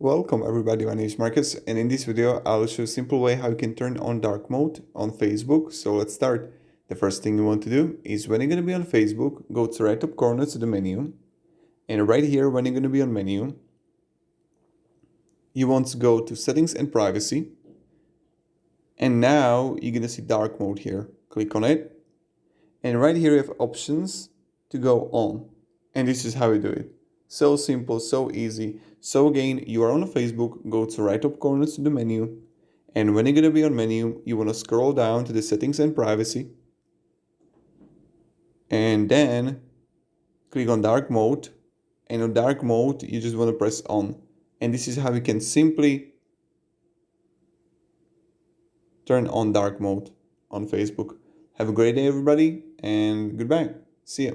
Welcome everybody, my name is Marcus, and in this video I'll show a simple way how you can turn on dark mode on Facebook. So let's start. The first thing you want to do is when you're going to be on Facebook, go to the right top corner to the menu, and right here when you're going to be on menu, you want to go to settings and privacy, and now you're going to see dark mode here. Click on it, and right here you have options to go on, and this is how you do it. So simple, so easy. So again, you are on Facebook, go to right top corner to the menu, and when you're going to be on menu, you want to scroll down to the settings and privacy, and then click on dark mode, and on dark mode, you just want to press on. And this is how you can simply turn on dark mode on Facebook. Have a great day, everybody, and goodbye. See ya.